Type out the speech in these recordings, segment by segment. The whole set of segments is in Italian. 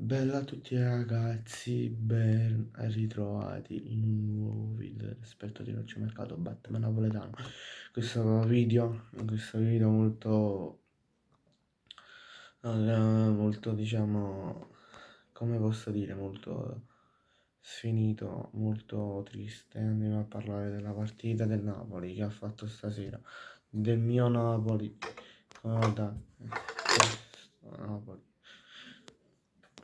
Bella a tutti ragazzi, ben ritrovati in un nuovo video dell'esperto di calciomercato Batman napoletano. In questo video molto diciamo, come posso dire, molto sfinito, molto triste. Andiamo a parlare della partita del Napoli che ha fatto stasera, del mio Napoli. Guarda, Napoli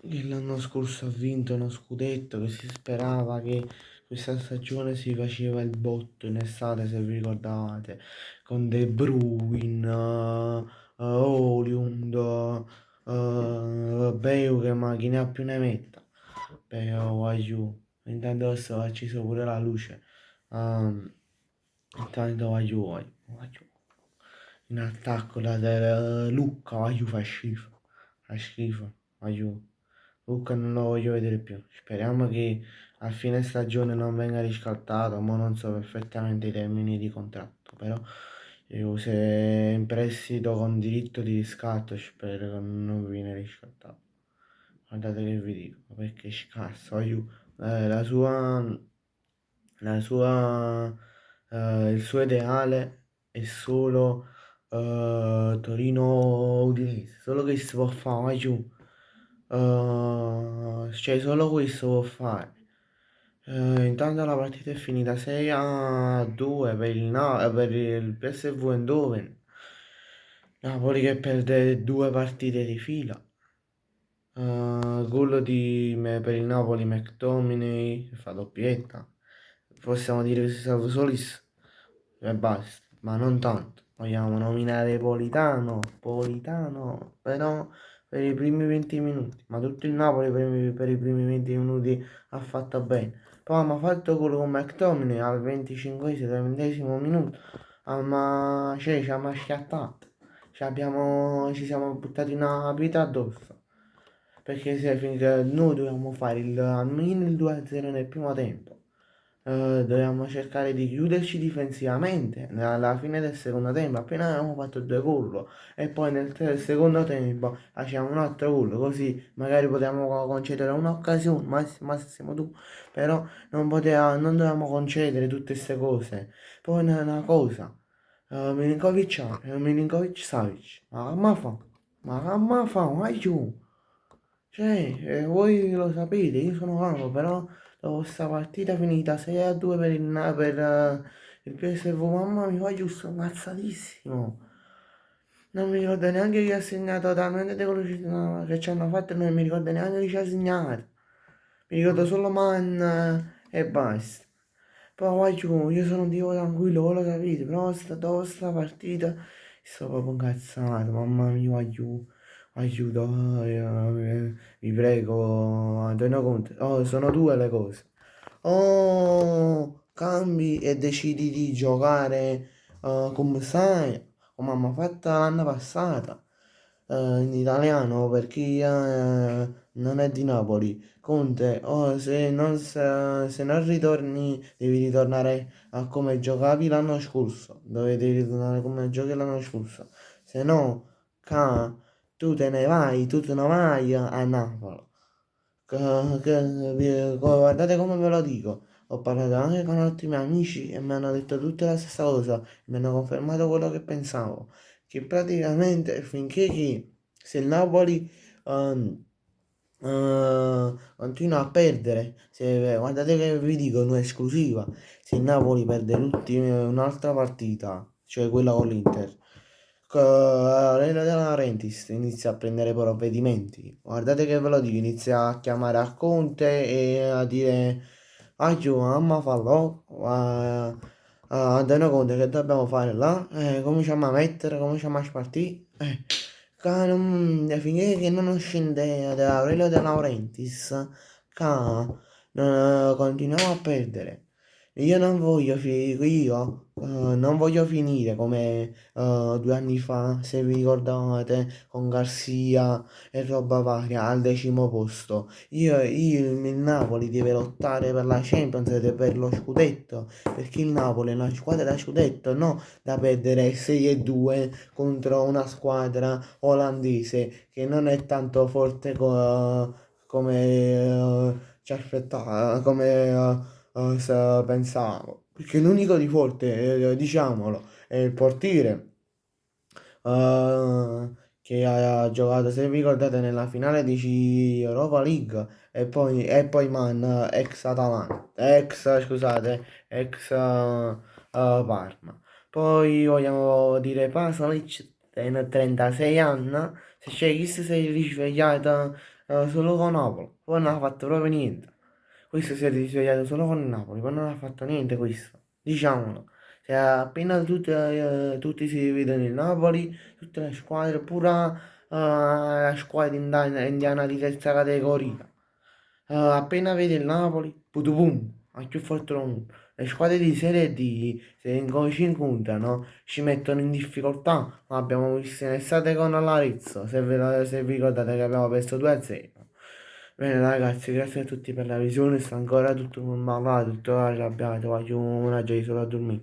che l'anno scorso ha vinto uno scudetto, che si sperava che questa stagione si faceva il botto in estate, se vi ricordate, con De Bruyne, Holiund, Beu che macchina più ne metta. Però voglio, intanto adesso ho acceso pure la luce. Ehm, intanto voglio. In attacco la del Lucca, voglio fa schifo, voglio. Luca non lo voglio vedere più. Speriamo che a fine stagione non venga riscattato, ma non so perfettamente i termini di contratto, però se è in prestito con diritto di riscatto spero che non viene riscattato. Guardate che vi dico, perché è scarso, il suo ideale è solo Torino-Udinese, solo che si può fare, vai giù. Cioè solo questo può fare. Intanto la partita è finita 6-2 per il PSV Eindhoven. Napoli che perde due partite di fila. Gol per il Napoli McTominay che fa doppietta. Possiamo dire che si salva Solis e basta, ma non tanto. Vogliamo nominare Politano, però per i primi 20 minuti, ma tutto il Napoli per i primi 20 minuti ha fatto bene. Poi abbiamo fatto quello con McTominay al 25esimo, 30esimo minuto, cioè, ci ha schiattato, ci siamo buttati una pietra addosso. Perché se finché noi dovevamo fare almeno il 2-0 nel primo tempo. Dovevamo cercare di chiuderci difensivamente alla fine del secondo tempo, appena avevamo fatto due gol e poi nel secondo tempo facciamo un altro gol, così magari potevamo concedere un'occasione, massimo tu, però non dovevamo concedere tutte queste cose. Poi una cosa, Milinkovic Savic, ma che fa, vai giù. Cioè, voi lo sapete, io sono calmo, però dopo sta partita finita 6-2 il PSV, mamma mi fa giusto ammazzatissimo. Non mi ricordo neanche chi ha segnato, talmente di quello che ci hanno fatto, non mi ricordo neanche chi ci ha segnato. Mi ricordo solo Man e basta. Poi vai giù, io sono un tipo tranquillo, voi lo capite, però dopo sta partita sto proprio incazzato, mamma mia, vai giù, dai, vi prego, Antonio Conte. Oh, sono due le cose. O cambi e decidi di giocare come sai, come abbiamo fatto l'anno passato, in italiano per chi non è di Napoli. Conte, se non ritorni, devi ritornare a come giocavi l'anno scorso. Dovete ritornare come giochi l'anno scorso. Se no, ca, tu te ne vai a Napoli. Guardate come ve lo dico. Ho parlato anche con altri miei amici e mi hanno detto tutte la stessa cosa. Mi hanno confermato quello che pensavo. Che praticamente se il Napoli ehm, continua a perdere, guardate che vi dico un'esclusiva. Se il Napoli perde un'altra partita, cioè quella con l'Inter. Aurelio De Laurentiis inizia a prendere provvedimenti. Guardate che ve lo dico, inizia a chiamare a Conte e a dire ah giù, mamma fallo, Antonio Conte che dobbiamo fare là? Cominciamo a mettere, cominciamo a spartire. Finché che non scende da Aurelio De Laurentiis, continuiamo a perdere. Non voglio finire come 2 anni fa, se vi ricordate, con Garcia e roba varia al 10° posto. Il Napoli deve lottare per la Champions e per lo scudetto, perché il Napoli è una squadra da scudetto, no da perdere 6-2 contro una squadra olandese che non è tanto forte come ci aspettava, come pensavo. Perché l'unico di forte, diciamolo, è il portiere eh, che ha giocato, se vi ricordate, nella finale di Europa League e poi Man, ex Atalanta, scusate, ex Parma. Poi vogliamo dire Pasalic, 36 anni, se scegli si è risvegliato solo con Napoli, poi non ha fatto proprio niente. Questo si è risvegliato solo con il Napoli, poi non ha fatto niente questo, diciamolo. Cioè, appena tutti si dividono in Napoli, tutte le squadre, pure la squadra indiana di terza categoria. Appena vede il Napoli, putupum, a più forte del mondo. Le squadre di Serie D, se ci incontrano, ci mettono in difficoltà. L'abbiamo visto in estate con l'Arezzo, se vi ricordate che abbiamo perso 2-0. Bene ragazzi, grazie a tutti per la visione, sta ancora tutto normale, tutto arrabbiato, voglio una gioia solo a dormire.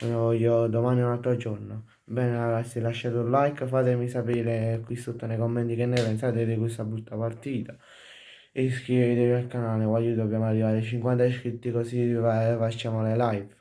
Voglio domani è un altro giorno. Bene ragazzi, lasciate un like, fatemi sapere qui sotto nei commenti che ne pensate di questa brutta partita. E iscrivetevi al canale, voglio dobbiamo arrivare ai 50 iscritti così facciamo le live.